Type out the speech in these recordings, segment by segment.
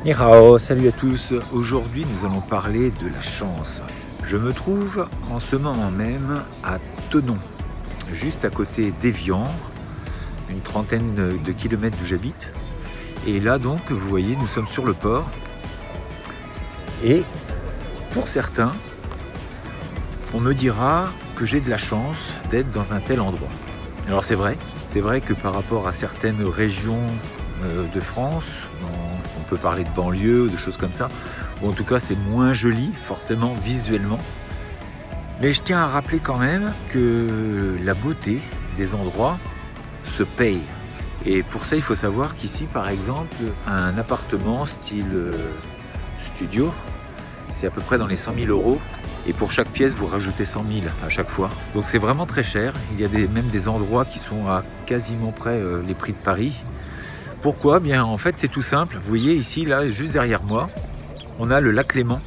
Ni hao, salut à tous. Aujourd'hui, nous allons parler de la chance. Je me trouve en ce moment même à Thonon, juste à côté d'Évian, une trentaine de kilomètres d'où j'habite. Et là donc, vous voyez, nous sommes sur le port. Et pour certains, on me dira que j'ai de la chance d'être dans un tel endroit. Alors c'est vrai que par rapport à certaines régions de France, on peut parler de banlieue, de choses comme ça, ou en tout cas c'est moins joli, fortement visuellement. Mais je tiens à rappeler quand même que la beauté des endroits se paye. Et pour ça, il faut savoir qu'ici, par exemple, un appartement style studio, c'est à peu près dans les 100 000 euros. Et pour chaque pièce, vous rajoutez 100 000 à chaque fois. Donc c'est vraiment très cher. Il y a même des endroits qui sont à quasiment près les prix de Paris. Pourquoi? Bien, en fait, c'est tout simple. Vous voyez ici, là, juste derrière moi, on a le lac Léman.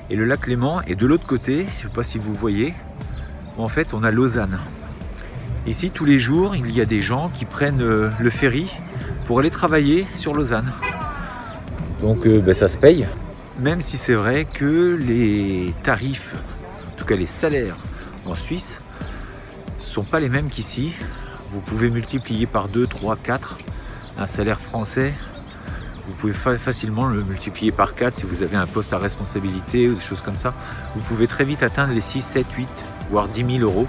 Et le lac Léman est de l'autre côté, je ne sais pas si vous voyez. En fait, on a Lausanne. Ici, tous les jours, il y a des gens qui prennent le ferry pour aller travailler sur Lausanne. Donc, ça se paye. Même si c'est vrai que les tarifs, en tout cas les salaires en Suisse, ne sont pas les mêmes qu'ici. Vous pouvez multiplier par 2, 3, 4 un salaire français. Vous pouvez facilement le multiplier par 4 si vous avez un poste à responsabilité ou des choses comme ça. Vous pouvez très vite atteindre les 6, 7, 8, voire 10 000 euros.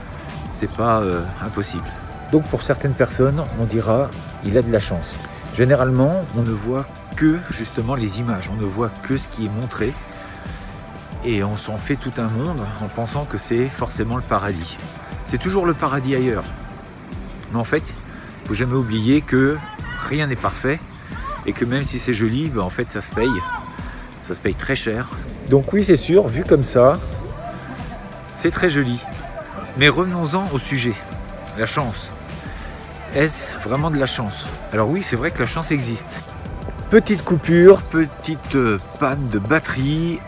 C'est pas impossible. Donc pour certaines personnes, on dira il a de la chance. Généralement, on ne voit que justement les images, on ne voit que ce qui est montré et on s'en fait tout un monde en pensant que c'est forcément le paradis. C'est toujours le paradis ailleurs. Mais en fait, il ne faut jamais oublier que rien n'est parfait et que même si c'est joli, en fait ça se paye très cher. Donc oui, c'est sûr, vu comme ça, c'est très joli. Mais revenons-en au sujet, la chance. Est-ce vraiment de la chance? Alors oui, c'est vrai que la chance existe. Petite coupure, petite panne de batterie.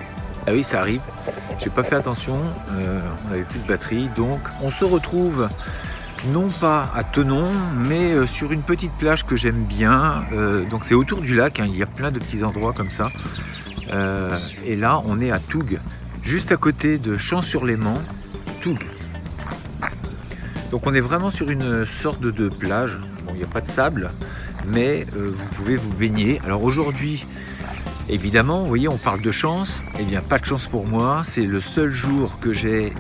Ah oui, ça arrive. J'ai pas fait attention, on n'avait plus de batterie. Donc on se retrouve non pas à Thonon, mais sur une petite plage que j'aime bien. Donc c'est autour du lac, il y a plein de petits endroits comme ça. Et là, on est à Tougues, juste à côté de Champs-sur-Léman, Tougues. Donc on est vraiment sur une sorte de plage. Bon, il n'y a pas de sable, mais vous pouvez vous baigner. Alors aujourd'hui, évidemment, vous voyez, on parle de chance. Eh bien, pas de chance pour moi. C'est le seul jour que j'ai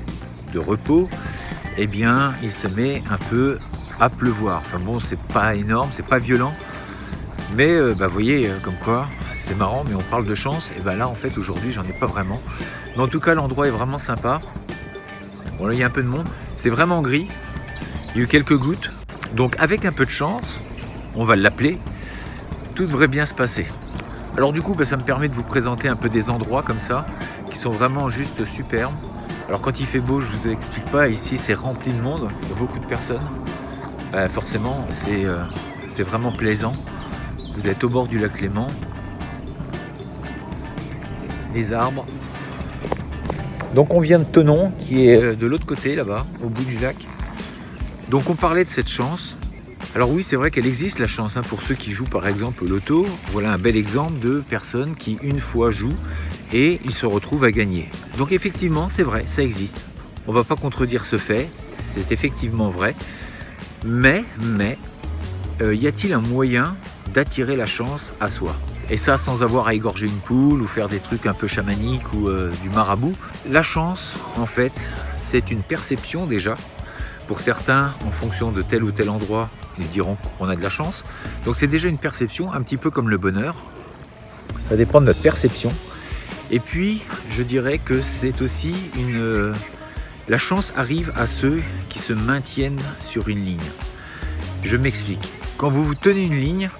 de repos. Eh bien, il se met un peu à pleuvoir. Enfin bon, c'est pas énorme, c'est pas violent. Mais vous voyez, comme quoi, c'est marrant, mais on parle de chance. Et bien là, en fait, aujourd'hui, j'en ai pas vraiment. Mais en tout cas, l'endroit est vraiment sympa. Bon, là, il y a un peu de monde. C'est vraiment gris. Il y a eu quelques gouttes. Donc, avec un peu de chance, on va l'appeler, tout devrait bien se passer. Alors du coup, ça me permet de vous présenter un peu des endroits comme ça, qui sont vraiment juste superbes. Alors quand il fait beau, je vous explique pas, ici c'est rempli de monde, il y a beaucoup de personnes. Forcément, c'est vraiment plaisant. Vous êtes au bord du lac Léman, les arbres. Donc on vient de Thonon, qui est de l'autre côté là-bas, au bout du lac. Donc on parlait de cette chance. Alors oui, c'est vrai qu'elle existe la chance, pour ceux qui jouent par exemple au loto. Voilà un bel exemple de personnes qui une fois jouent et ils se retrouvent à gagner. Donc effectivement, c'est vrai, ça existe. On ne va pas contredire ce fait, c'est effectivement vrai. Mais y a-t-il un moyen d'attirer la chance à soi? Et ça sans avoir à égorger une poule ou faire des trucs un peu chamaniques ou du marabout. La chance, en fait, c'est une perception déjà. Pour certains, en fonction de tel ou tel endroit, ils diront qu'on a de la chance. Donc c'est déjà une perception, un petit peu comme le bonheur. Ça dépend de notre perception. Et puis, je dirais que c'est aussi la chance arrive à ceux qui se maintiennent sur une ligne. Je m'explique. Quand vous tenez une ligne,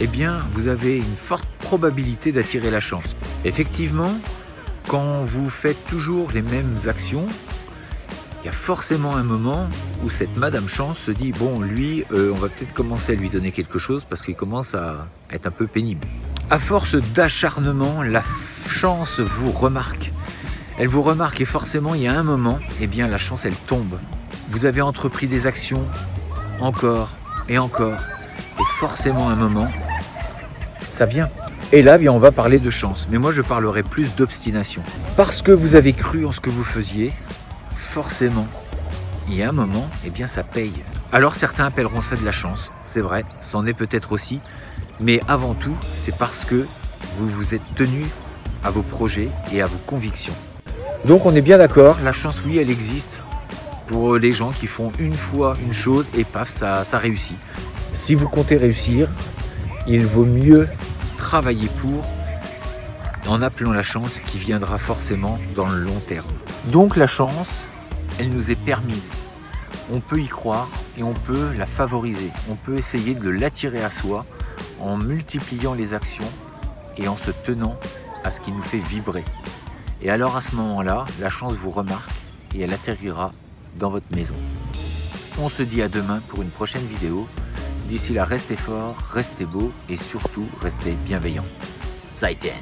eh bien, vous avez une forte probabilité d'attirer la chance. Effectivement, quand vous faites toujours les mêmes actions, il y a forcément un moment où cette Madame Chance se dit « Bon, lui, on va peut-être commencer à lui donner quelque chose parce qu'il commence à être un peu pénible. » À force d'acharnement, la chance vous remarque. Elle vous remarque et forcément, il y a un moment, eh bien, la chance, elle tombe. Vous avez entrepris des actions, encore et encore. Et forcément, un moment, ça vient. Et là, bien, on va parler de chance. Mais moi, je parlerai plus d'obstination. Parce que vous avez cru en ce que vous faisiez, forcément, il y a un moment, eh bien, ça paye. Alors, certains appelleront ça de la chance. C'est vrai, c'en est peut-être aussi. Mais avant tout, c'est parce que vous vous êtes tenu à vos projets et à vos convictions. Donc, on est bien d'accord, la chance, oui, elle existe pour les gens qui font une fois une chose et paf, ça réussit. Si vous comptez réussir, il vaut mieux travailler pour, en appelant la chance qui viendra forcément dans le long terme. Donc la chance, elle nous est permise. On peut y croire et on peut la favoriser. On peut essayer de l'attirer à soi en multipliant les actions et en se tenant à ce qui nous fait vibrer. Et alors à ce moment-là, la chance vous remarque et elle atterrira dans votre maison. On se dit à demain pour une prochaine vidéo. D'ici là, restez forts, restez beaux et surtout, restez bienveillants. Zaiten!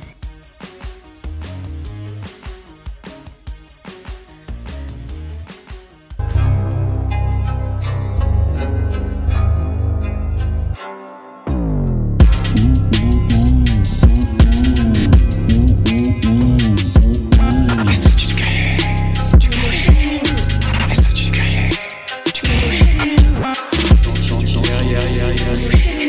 Yeah.